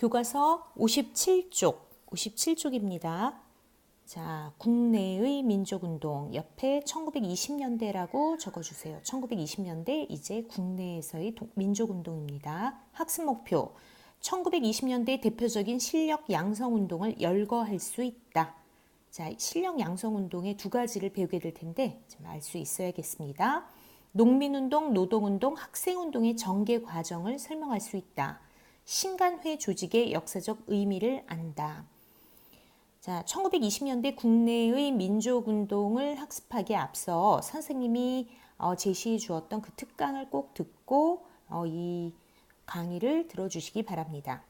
교과서 57쪽입니다. 자, 국내의 민족운동 옆에 1920년대라고 적어주세요. 1920년대 이제 국내에서의 민족운동입니다. 학습 목표 1920년대 대표적인 실력 양성운동을 열거할 수 있다. 자, 실력 양성운동의 두 가지를 배우게 될 텐데 좀 알 수 있어야겠습니다. 농민운동, 노동운동, 학생운동의 전개 과정을 설명할 수 있다. 신간회 조직의 역사적 의미를 안다. 자, 1920년대 국내의 민족운동을 학습하기에 앞서 선생님이 제시해 주었던 그 특강을 꼭 듣고 이 강의를 들어주시기 바랍니다.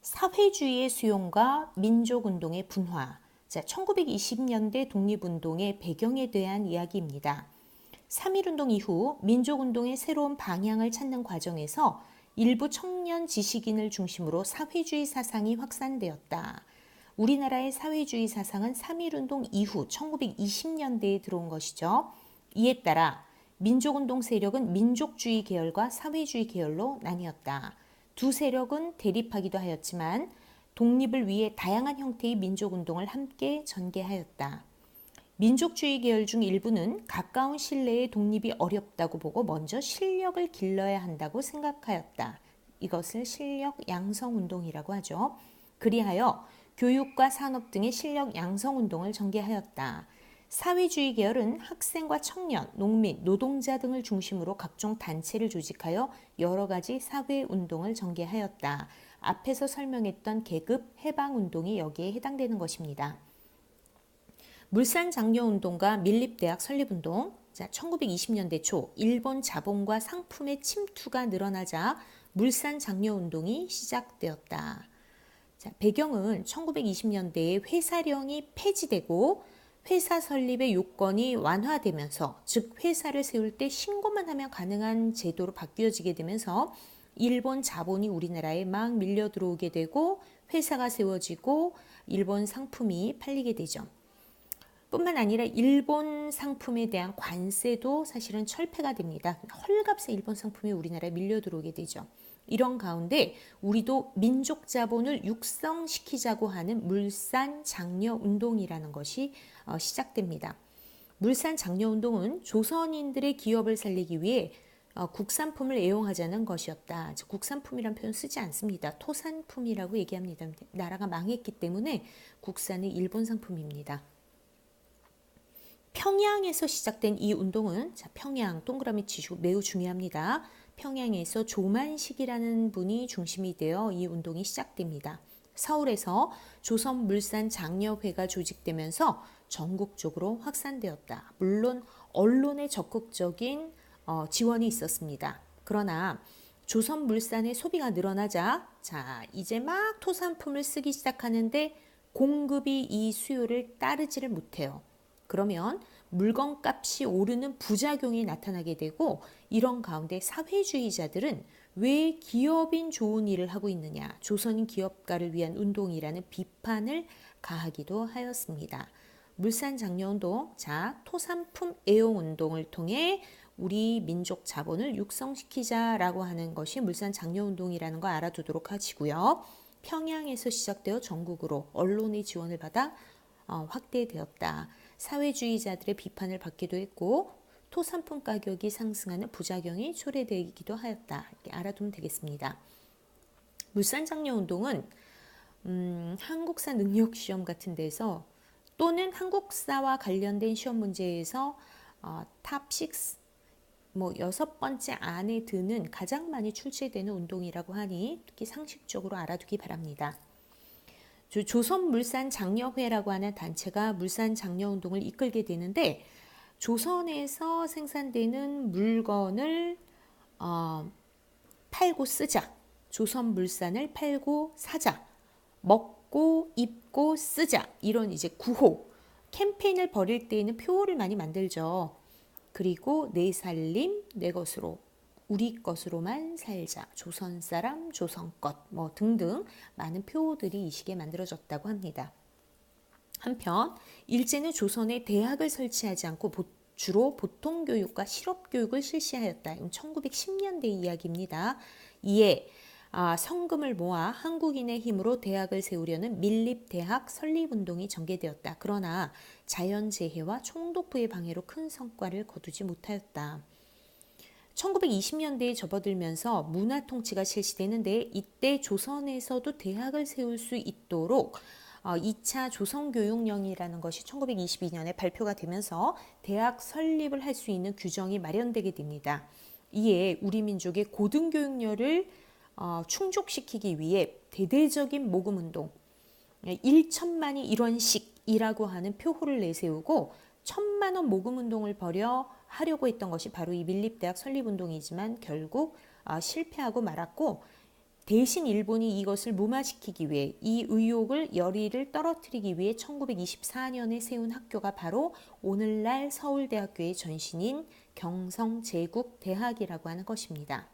사회주의의 수용과 민족운동의 분화. 자, 1920년대 독립운동의 배경에 대한 이야기입니다. 3.1운동 이후 민족운동의 새로운 방향을 찾는 과정에서 일부 청년 지식인을 중심으로 사회주의 사상이 확산되었다. 우리나라의 사회주의 사상은 3.1운동 이후 1920년대에 들어온 것이죠. 이에 따라 민족운동 세력은 민족주의 계열과 사회주의 계열로 나뉘었다. 두 세력은 대립하기도 하였지만 독립을 위해 다양한 형태의 민족운동을 함께 전개하였다. 민족주의 계열 중 일부는 가까운 신뢰의 독립이 어렵다고 보고 먼저 실력을 길러야 한다고 생각하였다. 이것을 실력 양성운동이라고 하죠. 그리하여 교육과 산업 등의 실력 양성운동을 전개하였다. 사회주의 계열은 학생과 청년, 농민, 노동자 등을 중심으로 각종 단체를 조직하여 여러 가지 사회운동을 전개하였다. 앞에서 설명했던 계급 해방운동이 여기에 해당되는 것입니다. 물산장려운동과 밀립대학 설립운동. 자, 1920년대 초 일본 자본과 상품의 침투가 늘어나자 물산장려운동이 시작되었다. 자, 배경은 1920년대에 회사령이 폐지되고 회사 설립의 요건이 완화되면서, 즉 회사를 세울 때 신고만 하면 가능한 제도로 바뀌어지게 되면서 일본 자본이 우리나라에 막 밀려 들어오게 되고 회사가 세워지고 일본 상품이 팔리게 되죠. 뿐만 아니라 일본 상품에 대한 관세도 사실은 철폐가 됩니다. 헐값의 일본 상품이 우리나라에 밀려 들어오게 되죠. 이런 가운데 우리도 민족 자본을 육성시키자고 하는 물산장려운동이라는 것이 시작됩니다. 물산장려운동은 조선인들의 기업을 살리기 위해 국산품을 애용하자는 것이었다. 국산품이란 표현 쓰지 않습니다. 토산품이라고 얘기합니다. 나라가 망했기 때문에 국산의 일본 상품입니다. 평양에서 시작된 이 운동은, 자, 평양 동그라미 치시고 매우 중요합니다. 평양에서 조만식이라는 분이 중심이 되어 이 운동이 시작됩니다. 서울에서 조선물산장려회가 조직되면서 전국적으로 확산되었다. 물론 언론의 적극적인 지원이 있었습니다. 그러나 조선물산의 소비가 늘어나자, 자, 이제 막 토산품을 쓰기 시작하는데 공급이 이 수요를 따르지를 못해요. 그러면 물건값이 오르는 부작용이 나타나게 되고, 이런 가운데 사회주의자들은 왜 기업인 좋은 일을 하고 있느냐, 조선인 기업가를 위한 운동이라는 비판을 가하기도 하였습니다. 물산장려운동, 자, 토산품 애용운동을 통해 우리 민족 자본을 육성시키자라고 하는 것이 물산장려운동이라는 거 알아두도록 하시고요. 평양에서 시작되어 전국으로 언론의 지원을 받아 확대되었다. 사회주의자들의 비판을 받기도 했고 토산품 가격이 상승하는 부작용이 초래되기도 하였다. 이렇게 알아두면 되겠습니다. 물산장려운동은 한국사 능력시험 같은 데서 또는 한국사와 관련된 시험 문제에서 탑6 6번째 안에 드는 가장 많이 출제되는 운동이라고 하니 특히 상식적으로 알아두기 바랍니다. 조선물산장려회라고 하는 단체가 물산장려운동을 이끌게 되는데, 조선에서 생산되는 물건을 팔고 쓰자, 조선물산을 팔고 사자, 먹고 입고 쓰자, 이런 이제 구호 캠페인을 벌일 때에는 표어를 많이 만들죠. 그리고 내 살림 내 것으로, 우리 것으로만 살자, 조선 사람 조선 것 등등 많은 표어들이 이 시기에 만들어졌다고 합니다. 한편 일제는 조선에 대학을 설치하지 않고 주로 보통교육과 실업교육을 실시하였다. 이건 1910년대 이야기입니다. 이에 성금을 모아 한국인의 힘으로 대학을 세우려는 밀립대학 설립운동이 전개되었다. 그러나 자연재해와 총독부의 방해로 큰 성과를 거두지 못하였다. 1920년대에 접어들면서 문화통치가 실시되는데 이때 조선에서도 대학을 세울 수 있도록 2차 조선교육령이라는 것이 1922년에 발표가 되면서 대학 설립을 할 수 있는 규정이 마련되게 됩니다. 이에 우리 민족의 고등교육열을 충족시키기 위해 대대적인 모금운동 1천만이 1원씩이라고 하는 표호를 내세우고 1,000만 원 모금운동을 벌여 하려고 했던 것이 바로 이 밀립대학 설립운동이지만 결국 실패하고 말았고, 대신 일본이 이것을 무마시키기 위해 이 의혹을 열의를 떨어뜨리기 위해 1924년에 세운 학교가 바로 오늘날 서울대학교의 전신인 경성제국대학이라고 하는 것입니다.